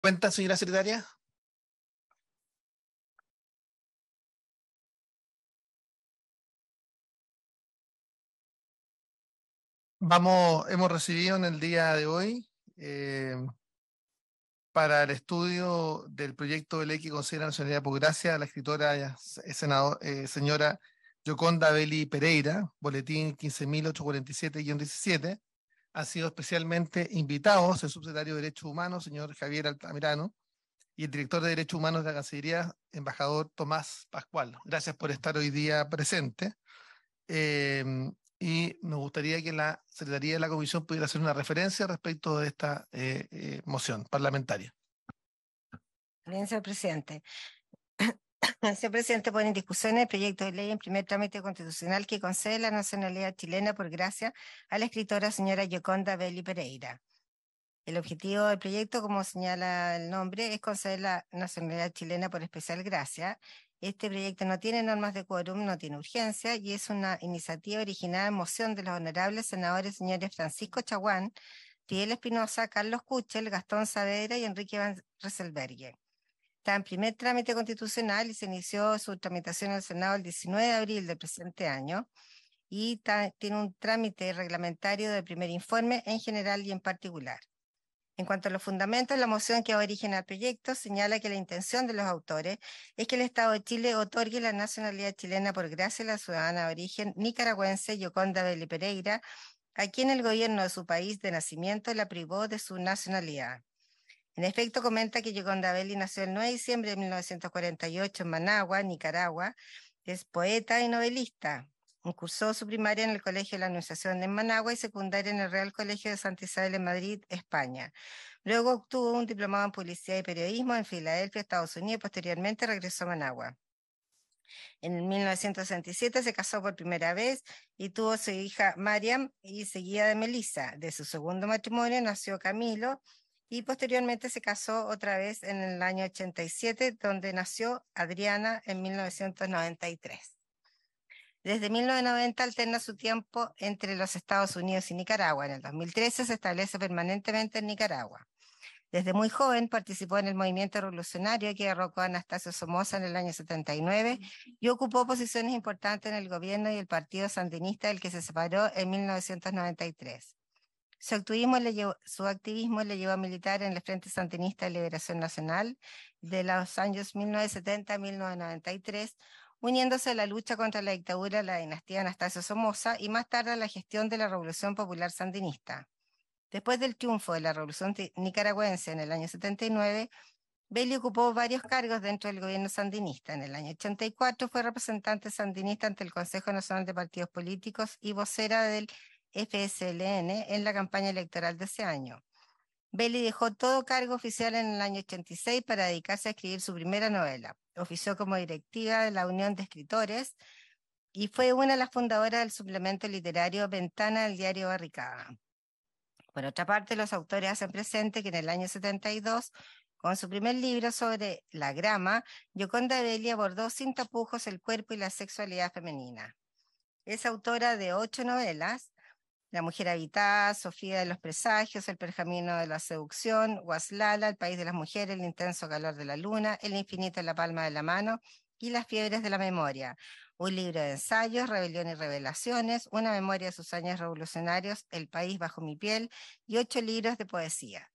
Cuenta, señora secretaria. Hemos recibido en el día de hoy para el estudio del proyecto de ley que considera nacionalidad por gracia a la escritora señora Yoconda Belli Pereira, boletín 15.847-17. Han sido especialmente invitados el subsecretario de Derechos Humanos, señor Javier Altamirano, y el director de Derechos Humanos de la Cancillería, embajador Tomás Pascual. Gracias por estar hoy día presente. Eh, y nos gustaría que la Secretaría de la Comisión pudiera hacer una referencia respecto de esta moción parlamentaria. Bien, señor presidente. Señor presidente, pone en discusión el proyecto de ley en primer trámite constitucional que concede la nacionalidad chilena por gracia a la escritora señora Yoconda Belli Pereira. El objetivo del proyecto, como señala el nombre, es conceder la nacionalidad chilena por especial gracia. Este proyecto no tiene normas de quórum, no tiene urgencia y es una iniciativa originada en moción de los honorables senadores señores Francisco Chaguán, Fidel Espinosa, Carlos Kuchel, Gastón Saavedra y Enrique Van Rysselberghe. Está en primer trámite constitucional y se inició su tramitación en el Senado el 19 de abril del presente año y tiene un trámite reglamentario de primer informe en general y en particular. En cuanto a los fundamentos, la moción que da origen al proyecto señala que la intención de los autores es que el Estado de Chile otorgue la nacionalidad chilena por gracia a la ciudadana de origen nicaragüense Yoconda Belli Pereira, a quien el gobierno de su país de nacimiento la privó de su nacionalidad. En efecto, comenta que Yoconda Belli nació el 9 de diciembre de 1948 en Managua, Nicaragua. Es poeta y novelista. Cursó su primaria en el Colegio de la Anunciación en Managua y secundaria en el Real Colegio de Santa Isabel en Madrid, España. Luego obtuvo un diplomado en Publicidad y Periodismo en Filadelfia, Estados Unidos, y posteriormente regresó a Managua. En 1967 se casó por primera vez y tuvo su hija Mariam y seguida de Melissa. De su segundo matrimonio nació Camilo y posteriormente se casó otra vez en el año 87, donde nació Adriana en 1993. Desde 1990 alterna su tiempo entre los Estados Unidos y Nicaragua. En el 2013 se establece permanentemente en Nicaragua. Desde muy joven participó en el movimiento revolucionario que derrocó a Anastasio Somoza en el año 79 y ocupó posiciones importantes en el gobierno y el partido sandinista del que se separó en 1993. Su activismo le llevó a militar en el Frente Sandinista de Liberación Nacional de los años 1970 a 1993, uniéndose a la lucha contra la dictadura de la dinastía Anastasio Somoza y más tarde a la gestión de la Revolución Popular Sandinista. Después del triunfo de la Revolución Nicaragüense en el año 79, Belli ocupó varios cargos dentro del gobierno sandinista. En el año 84 fue representante sandinista ante el Consejo Nacional de Partidos Políticos y vocera del FSLN en la campaña electoral de ese año. Belli dejó todo cargo oficial en el año 86 para dedicarse a escribir su primera novela. Ofició como directiva de la Unión de Escritores y fue una de las fundadoras del suplemento literario Ventana del diario Barricada. Por otra parte, los autores hacen presente que en el año 72, con su primer libro sobre la grama, Yoconda Belli abordó sin tapujos el cuerpo y la sexualidad femenina. Es autora de 8 novelas: La mujer habitada, Sofía de los presagios, El pergamino de la seducción, Guaslala, El país de las mujeres, El intenso calor de la luna, El infinito en la palma de la mano y Las fiebres de la memoria. Un libro de ensayos, Rebelión y revelaciones, una memoria de sus años revolucionarios, El país bajo mi piel, y 8 libros de poesía.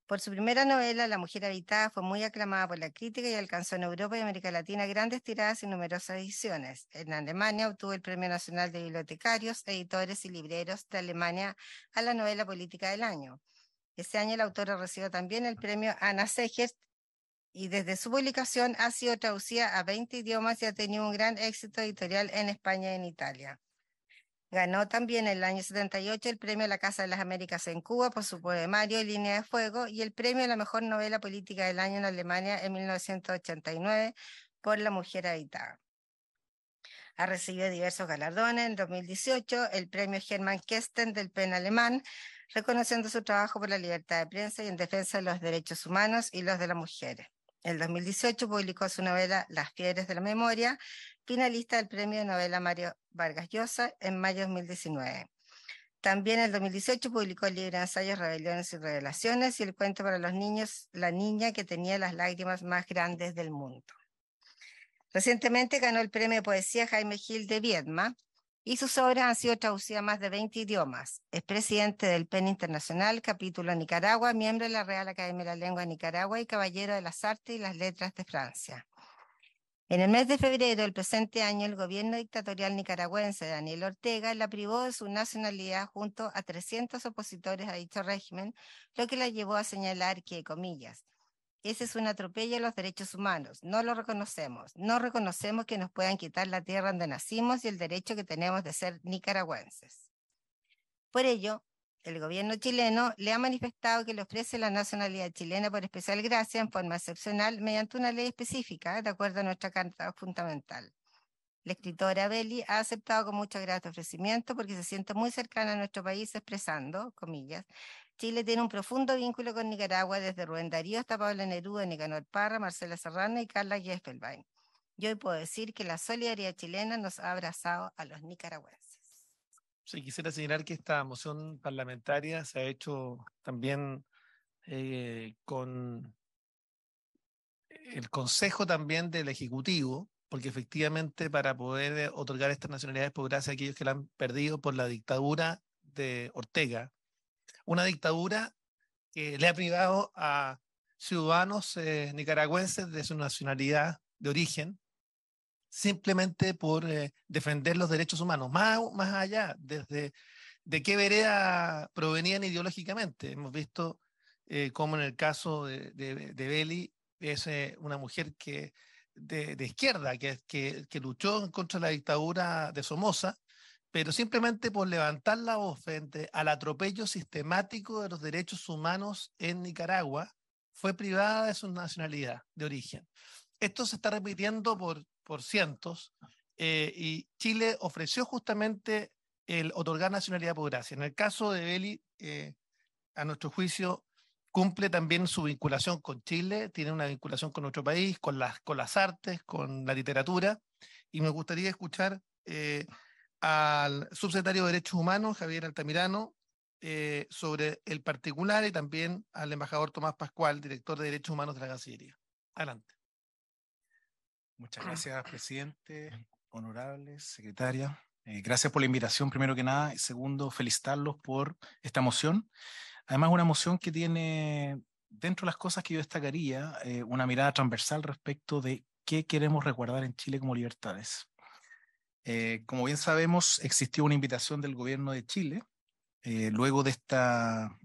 Por su primera novela, La mujer habitada, fue muy aclamada por la crítica y alcanzó en Europa y América Latina grandes tiradas y numerosas ediciones. En Alemania obtuvo el Premio Nacional de Bibliotecarios, Editores y Libreros de Alemania a la novela política del año. Ese año la autora recibió también el Premio Anna Seghers y desde su publicación ha sido traducida a 20 idiomas y ha tenido un gran éxito editorial en España y en Italia. Ganó también en el año 78 el premio a la Casa de las Américas en Cuba por su poemario Línea de Fuego y el premio a la mejor novela política del año en Alemania en 1989 por La mujer habitada. Ha recibido diversos galardones. En 2018 el premio Hermann Kästen del PEN alemán, reconociendo su trabajo por la libertad de prensa y en defensa de los derechos humanos y los de las mujeres. En 2018 publicó su novela Las fiebres de la memoria, finalista del premio de novela Mario Vargas Llosa en mayo de 2019. También en el 2018 publicó el libro Ensayos, Rebeliones y Revelaciones y el cuento para los niños, La niña que tenía las lágrimas más grandes del mundo. Recientemente ganó el premio de poesía Jaime Gil de Viedma y sus obras han sido traducidas a más de 20 idiomas. Es presidente del PEN Internacional, capítulo Nicaragua, miembro de la Real Academia de la Lengua de Nicaragua y caballero de las Artes y las Letras de Francia. En el mes de febrero del presente año, el gobierno dictatorial nicaragüense de Daniel Ortega la privó de su nacionalidad junto a 300 opositores a dicho régimen, lo que la llevó a señalar que, comillas, ese es un atropello a los derechos humanos, no lo reconocemos, no reconocemos que nos puedan quitar la tierra donde nacimos y el derecho que tenemos de ser nicaragüenses. Por ello, el gobierno chileno le ha manifestado que le ofrece la nacionalidad chilena por especial gracia en forma excepcional mediante una ley específica, de acuerdo a nuestra Carta Fundamental. La escritora Belli ha aceptado con mucho agrado este ofrecimiento porque se siente muy cercana a nuestro país, expresando, comillas, Chile tiene un profundo vínculo con Nicaragua desde Rubén Darío hasta Pablo Neruda, Nicanor Parra, Marcela Serrano y Carla Gesfelbein. Yo hoy puedo decir que la solidaridad chilena nos ha abrazado a los nicaragüenses. Sí, quisiera señalar que esta moción parlamentaria se ha hecho también con el consejo también del Ejecutivo, porque efectivamente para poder otorgar estas nacionalidades por gracia a aquellos que la han perdido por la dictadura de Ortega, una dictadura que le ha privado a ciudadanos nicaragüenses de su nacionalidad de origen, simplemente por defender los derechos humanos, más allá, desde de qué vereda provenían ideológicamente. Hemos visto cómo en el caso de Belli es una mujer de izquierda que luchó en contra de la dictadura de Somoza, pero simplemente por levantar la voz frente al atropello sistemático de los derechos humanos en Nicaragua, fue privada de su nacionalidad de origen. Esto se está repitiendo por cientos y Chile ofreció justamente el otorgar nacionalidad por gracia. En el caso de Belli, a nuestro juicio, cumple también su vinculación con Chile, tiene una vinculación con nuestro país, con las artes, con la literatura, y me gustaría escuchar al subsecretario de Derechos Humanos, Javier Altamirano, sobre el particular y también al embajador Tomás Pascual, director de Derechos Humanos de la Cancillería. Adelante. Muchas gracias, presidente, honorables, secretaria. Gracias por la invitación, primero que nada. Y segundo, felicitarlos por esta moción. Además, una moción que tiene, dentro de las cosas que yo destacaría, una mirada transversal respecto de qué queremos resguardar en Chile como libertades. Como bien sabemos, existió una invitación del gobierno de Chile, luego de esta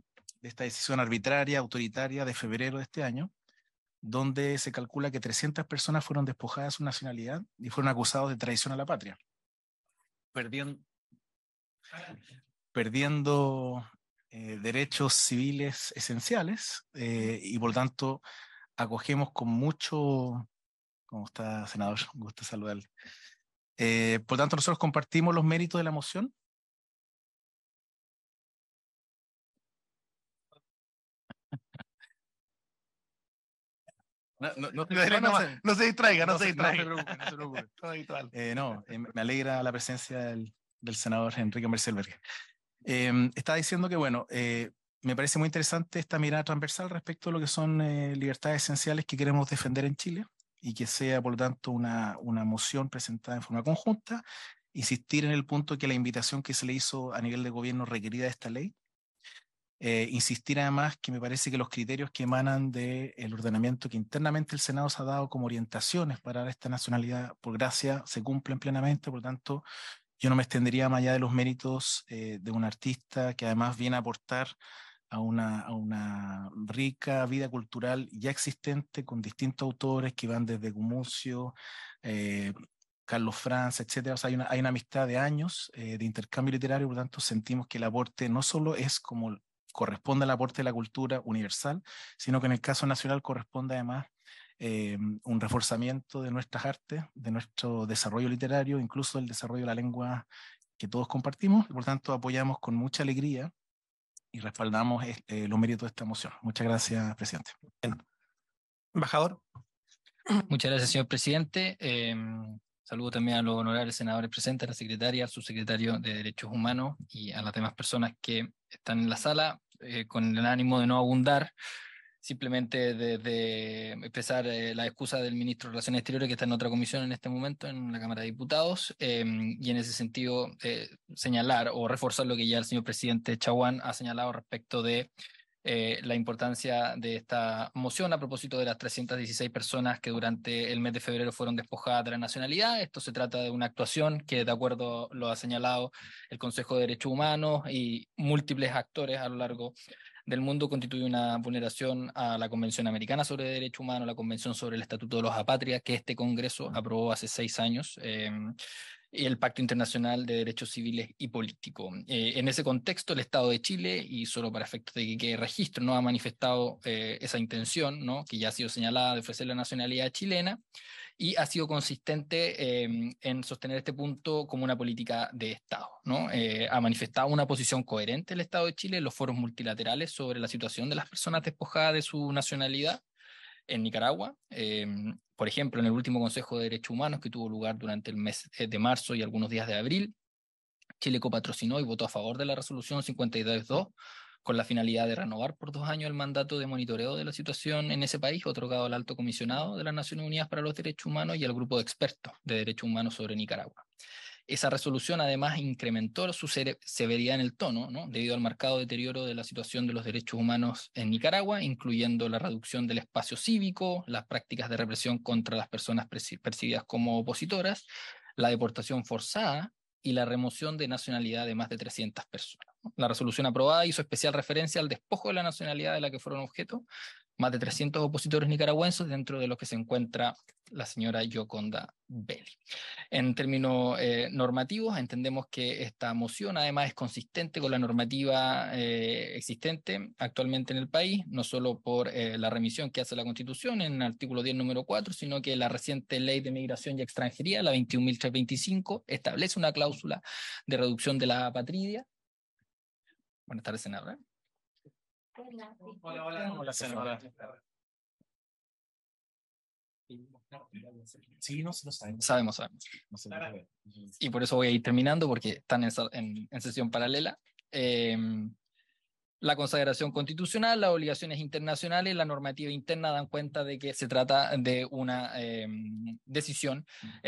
decisión arbitraria, autoritaria de febrero de este año, donde se calcula que 300 personas fueron despojadas de su nacionalidad y fueron acusados de traición a la patria, perdiendo derechos civiles esenciales y por tanto acogemos con mucho, ¿cómo está, senador? Un gusto saludarle. Por tanto, nosotros compartimos los méritos de la moción. No se distraiga, no se distraiga. No se preocupe. Me alegra la presencia del senador Enrique Mercelberg. Estaba diciendo que, bueno, me parece muy interesante esta mirada transversal respecto a lo que son libertades esenciales que queremos defender en Chile y que sea, por lo tanto, una moción presentada en forma conjunta, insistir en el punto que la invitación que se le hizo a nivel de gobierno requerida de esta ley. Insistir además que me parece que los criterios que emanan del ordenamiento que internamente el Senado se ha dado como orientaciones para dar esta nacionalidad por gracia se cumplen plenamente, por lo tanto yo no me extendería más allá de los méritos de un artista que además viene a aportar a una rica vida cultural ya existente con distintos autores que van desde Gumucio, Carlos Franz, etcétera. O sea, hay una amistad de años de intercambio literario, por lo tanto sentimos que el aporte no solo es como corresponde al aporte de la cultura universal, sino que en el caso nacional corresponde además un reforzamiento de nuestras artes, de nuestro desarrollo literario, incluso del desarrollo de la lengua que todos compartimos, y por tanto apoyamos con mucha alegría y respaldamos los méritos de esta moción. Muchas gracias, presidente. Bien. Embajador. Muchas gracias, señor presidente. Saludo también a los honorables senadores presentes, a la secretaria, al subsecretario de Derechos Humanos y a las demás personas que están en la sala, con el ánimo de no abundar, simplemente de expresar la excusa del ministro de Relaciones Exteriores, que está en otra comisión en este momento, en la Cámara de Diputados, y en ese sentido señalar o reforzar lo que ya el señor presidente Chaguán ha señalado respecto de la importancia de esta moción a propósito de las 316 personas que durante el mes de febrero fueron despojadas de la nacionalidad. Esto se trata de una actuación que, de acuerdo lo ha señalado el Consejo de Derechos Humanos y múltiples actores a lo largo del mundo, constituye una vulneración a la Convención Americana sobre Derechos Humanos, la Convención sobre el Estatuto de los Apátridas, que este Congreso aprobó hace 6 años, y el Pacto Internacional de Derechos Civiles y Políticos. En ese contexto, el Estado de Chile, y solo para efectos de que quede registro, no ha manifestado esa intención, ¿no?, que ya ha sido señalada, de ofrecer la nacionalidad chilena, y ha sido consistente en sostener este punto como una política de Estado, ¿no? Ha manifestado una posición coherente el Estado de Chile en los foros multilaterales sobre la situación de las personas despojadas de su nacionalidad en Nicaragua. Por ejemplo, en el último Consejo de Derechos Humanos que tuvo lugar durante el mes de marzo y algunos días de abril, Chile copatrocinó y votó a favor de la resolución 52.2 con la finalidad de renovar por 2 años el mandato de monitoreo de la situación en ese país, otorgado al Alto Comisionado de las Naciones Unidas para los Derechos Humanos y al Grupo de Expertos de Derechos Humanos sobre Nicaragua. Esa resolución además incrementó su severidad en el tono, ¿no?, debido al marcado deterioro de la situación de los derechos humanos en Nicaragua, incluyendo la reducción del espacio cívico, las prácticas de represión contra las personas percibidas como opositoras, la deportación forzada y la remoción de nacionalidad de más de 300 personas. La resolución aprobada hizo especial referencia al despojo de la nacionalidad de la que fueron objeto más de 300 opositores nicaragüenses, dentro de los que se encuentra la señora Yoconda Belli. En términos normativos, entendemos que esta moción además es consistente con la normativa existente actualmente en el país, no solo por la remisión que hace la Constitución en el artículo 10, número 4, sino que la reciente Ley de Migración y Extranjería, la 21.325, establece una cláusula de reducción de la apatridia. Buenas tardes, senadora. Hola, senadora. Sí, no sabemos. Sabemos. Y por eso voy a ir terminando, porque están en sesión paralela. La consagración constitucional, las obligaciones internacionales, la normativa interna dan cuenta de que se trata de una decisión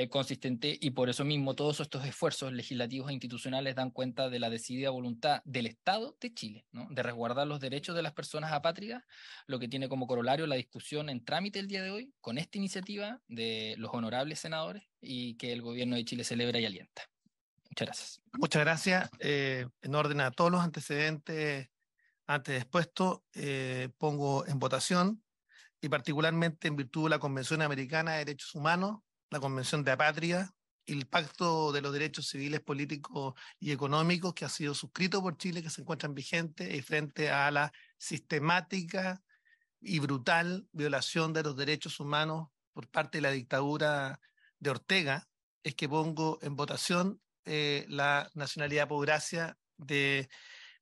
consistente, y por eso mismo todos estos esfuerzos legislativos e institucionales dan cuenta de la decidida voluntad del Estado de Chile, ¿no?, de resguardar los derechos de las personas apátridas, lo que tiene como corolario la discusión en trámite el día de hoy con esta iniciativa de los honorables senadores, y que el gobierno de Chile celebra y alienta. Muchas gracias. Muchas gracias. En orden a todos los antecedentes antes expuesto, pongo en votación, y particularmente en virtud de la Convención Americana de Derechos Humanos, la Convención de Apatria y el Pacto de los Derechos Civiles, Políticos y Económicos, que ha sido suscrito por Chile, que se encuentran vigentes, y frente a la sistemática y brutal violación de los derechos humanos por parte de la dictadura de Ortega, es que pongo en votación la nacionalidad por gracia de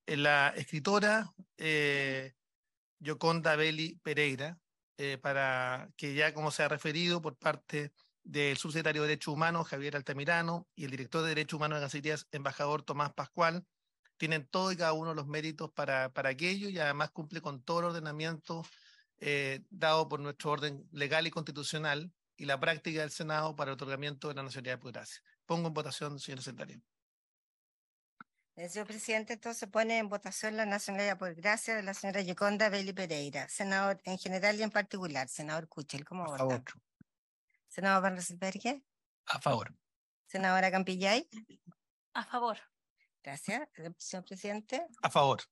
la escritora Yoconda Belli Pereira, para que, ya como se ha referido por parte del subsecretario de Derechos Humanos, Javier Altamirano, y el director de Derechos Humanos de Cancillerías, embajador Tomás Pascual, tienen todo y cada uno de los méritos para aquello, y además cumple con todo el ordenamiento dado por nuestro orden legal y constitucional y la práctica del Senado para el otorgamiento de la nacionalidad por gracia. Pongo en votación, señor secretario. Señor presidente, entonces pone en votación la nacionalidad por gracia de la señora Yoconda Belli Pereira. Senador en general y en particular. Senador Kuchel, ¿cómo vota? A favor. Senador Van Rieselberghe. A favor. Senadora Campillay. A favor. Gracias. Señor presidente. A favor.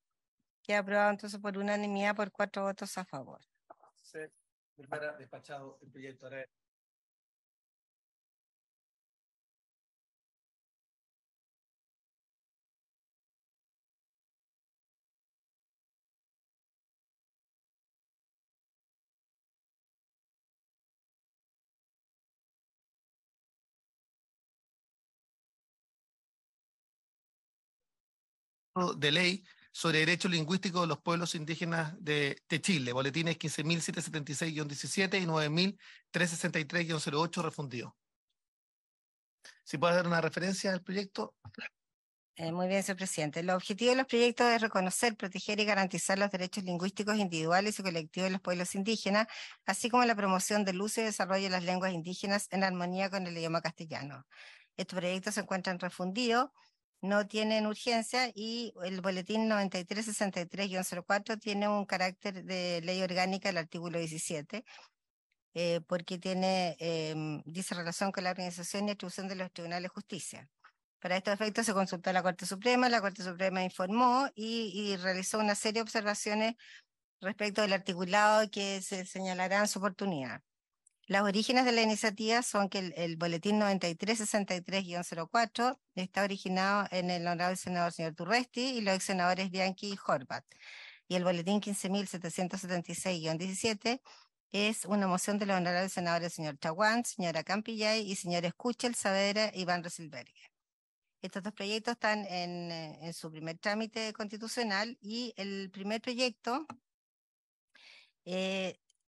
Queda aprobado entonces por unanimidad por 4 votos a favor. Se declara despachado el proyecto. De ley sobre derechos lingüísticos de los pueblos indígenas de Chile, boletines 15.776-17 y 9.363-08 refundidos. Si puedes dar una referencia al proyecto. Muy bien, señor presidente. El objetivo de los proyectos es reconocer, proteger y garantizar los derechos lingüísticos individuales y colectivos de los pueblos indígenas, así como la promoción del uso y desarrollo de las lenguas indígenas en armonía con el idioma castellano. Estos proyectos se encuentran refundidos, no tienen urgencia y el boletín 9363-04 tiene un carácter de ley orgánica, el artículo 17, porque dice relación con la organización y atribución de los tribunales de justicia. Para estos efectos se consultó a la Corte Suprema informó y realizó una serie de observaciones respecto del articulado que se señalará en su oportunidad. Los orígenes de la iniciativa son que el boletín 9363-04 está originado en el honorable senador señor Turresti y los ex senadores Bianchi y Horvat. Y el boletín 15.776-17 es una moción de los honorables senadores señor Chaguán, señora Campillay y señores Kuchel, Saavedra y Van Rysselberghe. Estos dos proyectos están en su primer trámite constitucional y el primer proyecto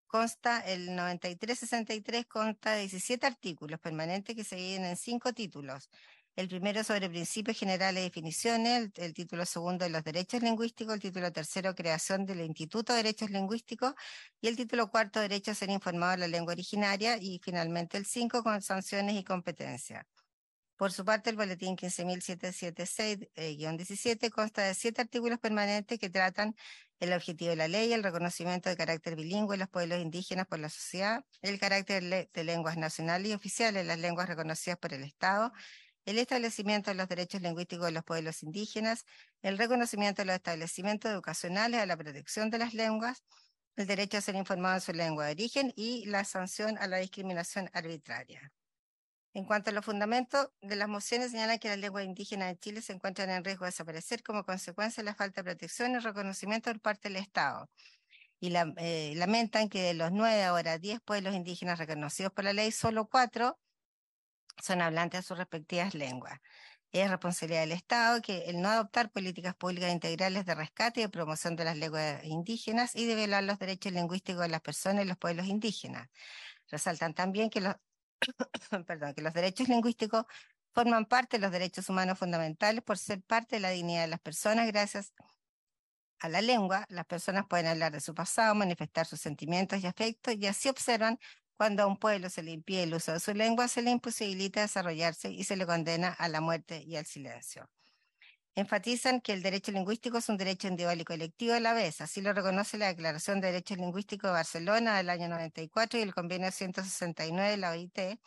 consta, el 9363 consta de 17 artículos permanentes que se dividen en 5 títulos. El primero sobre principios generales y definiciones, el título segundo de los derechos lingüísticos, el título tercero creación del Instituto de Derechos Lingüísticos y el título cuarto derecho a ser informado en la lengua originaria y finalmente el 5 con sanciones y competencias. Por su parte, el boletín 15.776-17 consta de 7 artículos permanentes que tratan el objetivo de la ley, el reconocimiento de carácter bilingüe de los pueblos indígenas por la sociedad, el carácter de lenguas nacionales y oficiales, las lenguas reconocidas por el Estado, el establecimiento de los derechos lingüísticos de los pueblos indígenas, el reconocimiento de los establecimientos educacionales a la protección de las lenguas, el derecho a ser informado en su lengua de origen y la sanción a la discriminación arbitraria. En cuanto a los fundamentos de las mociones, señalan que las lenguas indígenas de Chile se encuentran en riesgo de desaparecer como consecuencia de la falta de protección y reconocimiento por parte del Estado. Y lamentan que de los 9 ahora 10 pueblos indígenas reconocidos por la ley, solo 4 son hablantes de sus respectivas lenguas. Es responsabilidad del Estado que el no adoptar políticas públicas integrales de rescate y de promoción de las lenguas indígenas y de velar los derechos lingüísticos de las personas y los pueblos indígenas. Resaltan también que los que los derechos lingüísticos forman parte de los derechos humanos fundamentales por ser parte de la dignidad de las personas. Gracias a la lengua, las personas pueden hablar de su pasado, manifestar sus sentimientos y afectos, y así observan cuando a un pueblo se le impide el uso de su lengua, se le imposibilita desarrollarse y se le condena a la muerte y al silencio. Enfatizan que el derecho lingüístico es un derecho individual y colectivo a la vez. Así lo reconoce la Declaración de Derechos Lingüísticos de Barcelona del año 94 y el Convenio 169 de la OIT,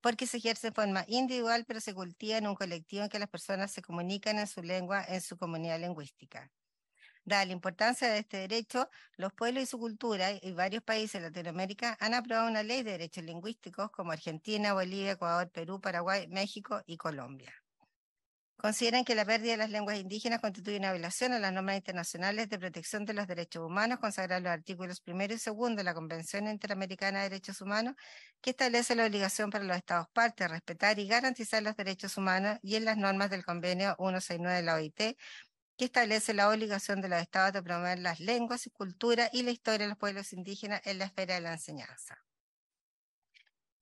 porque se ejerce de forma individual, pero se cultiva en un colectivo en que las personas se comunican en su lengua, en su comunidad lingüística. Dada la importancia de este derecho, los pueblos y su cultura y varios países de Latinoamérica han aprobado una ley de derechos lingüísticos como Argentina, Bolivia, Ecuador, Perú, Paraguay, México y Colombia. Consideran que la pérdida de las lenguas indígenas constituye una violación a las normas internacionales de protección de los derechos humanos, consagradas en los artículos 1 y 2 de la Convención Interamericana de Derechos Humanos, que establece la obligación para los Estados partes de respetar y garantizar los derechos humanos, y en las normas del Convenio 169 de la OIT, que establece la obligación de los Estados de promover las lenguas y cultura y la historia de los pueblos indígenas en la esfera de la enseñanza.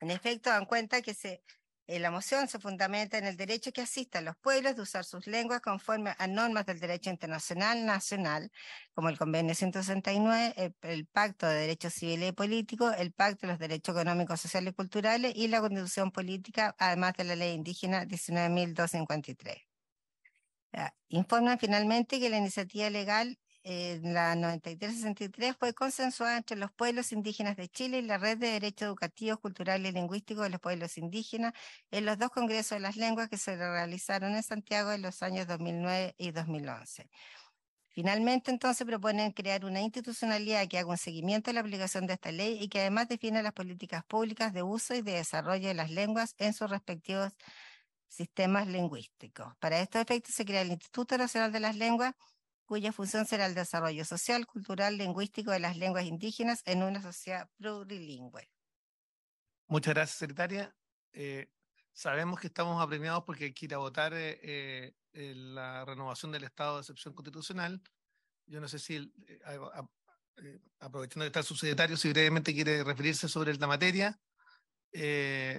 En efecto, dan cuenta que la moción se fundamenta en el derecho que asiste a los pueblos de usar sus lenguas conforme a normas del derecho internacional nacional, como el Convenio 169, el Pacto de Derechos Civiles y Políticos, el Pacto de los Derechos Económicos, Sociales y Culturales y la Constitución Política, además de la Ley Indígena 19.253. Informan finalmente que la iniciativa legal la 9363 fue consensuada entre los pueblos indígenas de Chile y la Red de Derechos Educativos, Culturales y Lingüísticos de los Pueblos Indígenas en los 2 congresos de las lenguas que se realizaron en Santiago en los años 2009 y 2011. Finalmente, entonces, proponen crear una institucionalidad que haga un seguimiento de la aplicación de esta ley y que además defina las políticas públicas de uso y de desarrollo de las lenguas en sus respectivos sistemas lingüísticos. Para estos efectos se crea el Instituto Nacional de las Lenguas, cuya función será el desarrollo social, cultural, lingüístico de las lenguas indígenas en una sociedad plurilingüe. Muchas gracias, secretaria. Sabemos que estamos apremiados porque hay que ir a votar la renovación del estado de excepción constitucional. Yo no sé si, aprovechando que está el subsecretario, si brevemente quiere referirse sobre la materia,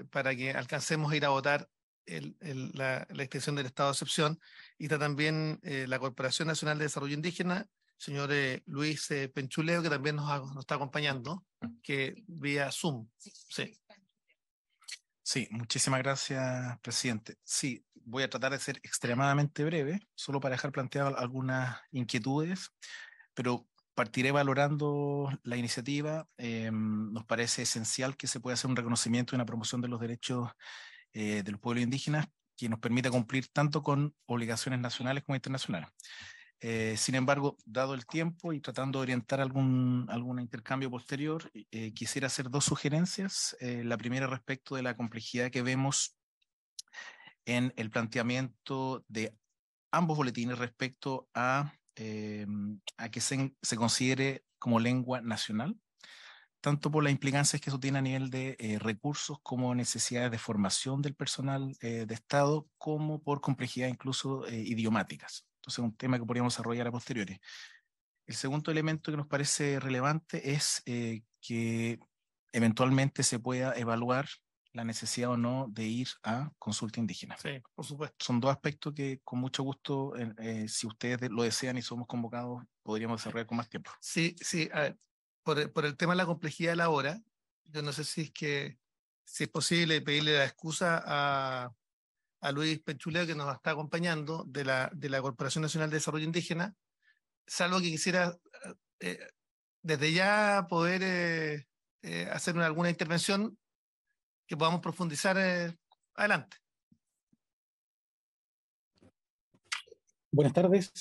para que alcancemos a ir a votar la extensión del estado de excepción, y está también la Corporación Nacional de Desarrollo Indígena, señor Luis Penchuleo, que también nos está acompañando, que vía Zoom. Sí. Sí, muchísimas gracias, presidente. Sí, voy a tratar de ser extremadamente breve, solo para dejar planteadas algunas inquietudes, pero partiré valorando la iniciativa. Nos parece esencial que se pueda hacer un reconocimiento y una promoción de los derechos de los pueblos indígenas que nos permita cumplir tanto con obligaciones nacionales como internacionales. Sin embargo, dado el tiempo y tratando de orientar algún intercambio posterior, quisiera hacer dos sugerencias. La primera respecto de la complejidad que vemos en el planteamiento de ambos boletines respecto a que se considere como lengua nacional, tanto por las implicancias que eso tiene a nivel de recursos como necesidades de formación del personal de Estado, como por complejidad incluso idiomáticas. Entonces, un tema que podríamos desarrollar a posteriori. El segundo elemento que nos parece relevante es que eventualmente se pueda evaluar la necesidad o no de ir a consulta indígena. Sí, por supuesto. Son dos aspectos que con mucho gusto, si ustedes lo desean y somos convocados, podríamos desarrollar con más tiempo. Sí, sí, a ver, por el tema de la complejidad de la hora, yo no sé si es posible pedirle la excusa a Luis Penchuleo, que nos está acompañando, de la Corporación Nacional de Desarrollo Indígena, salvo que quisiera desde ya poder hacer alguna intervención que podamos profundizar adelante. Buenas tardes,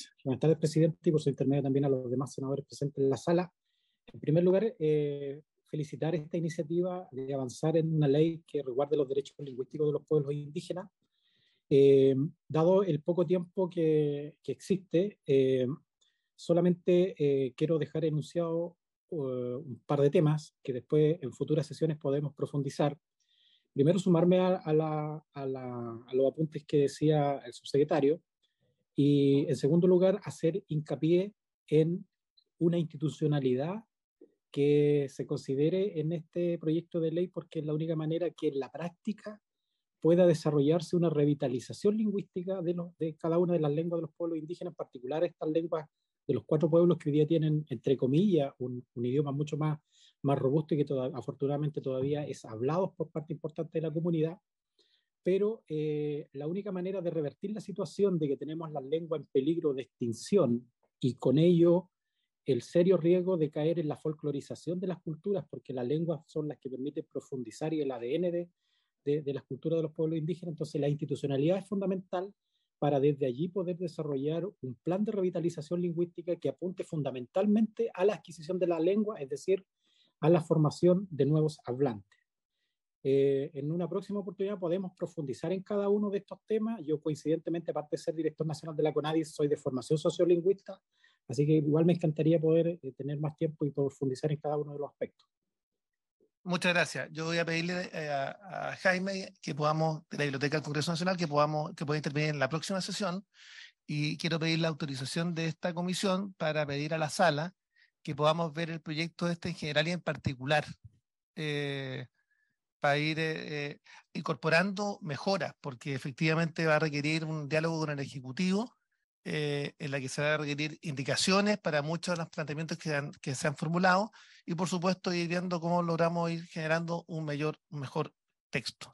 presidente, y por su intermedio también a los demás senadores presentes en la sala. En primer lugar, felicitar esta iniciativa de avanzar en una ley que resguarde los derechos lingüísticos de los pueblos indígenas. Dado el poco tiempo que existe, solamente quiero dejar enunciado un par de temas que después en futuras sesiones podemos profundizar. Primero, sumarme a los apuntes que decía el subsecretario, y en segundo lugar, hacer hincapié en una institucionalidad que se considere en este proyecto de ley, porque es la única manera que en la práctica pueda desarrollarse una revitalización lingüística de cada una de las lenguas de los pueblos indígenas, en particular estas lenguas de los 4 pueblos que hoy día tienen, entre comillas, un idioma mucho más robusto y que afortunadamente todavía es hablado por parte importante de la comunidad. Pero la única manera de revertir la situación de que tenemos las lenguas en peligro de extinción y con ello el serio riesgo de caer en la folclorización de las culturas, porque las lenguas son las que permiten profundizar y el ADN de las culturas de los pueblos indígenas. Entonces la institucionalidad es fundamental para desde allí poder desarrollar un plan de revitalización lingüística que apunte fundamentalmente a la adquisición de la lengua, es decir, a la formación de nuevos hablantes. En una próxima oportunidad podemos profundizar en cada uno de estos temas. Yo, coincidentemente, aparte de ser director nacional de la CONADI, soy de formación sociolingüista, así que igual me encantaría poder tener más tiempo y profundizar en cada uno de los aspectos. Muchas gracias. Yo voy a pedirle a Jaime que podamos, de la Biblioteca del Congreso Nacional, que pueda intervenir en la próxima sesión, y quiero pedir la autorización de esta comisión para pedir a la sala que podamos ver el proyecto en general y en particular, para ir incorporando mejoras, porque efectivamente va a requerir un diálogo con el Ejecutivo, en la que se va a requerir indicaciones para muchos de los planteamientos que se han formulado, y por supuesto ir viendo cómo logramos ir generando un mejor texto.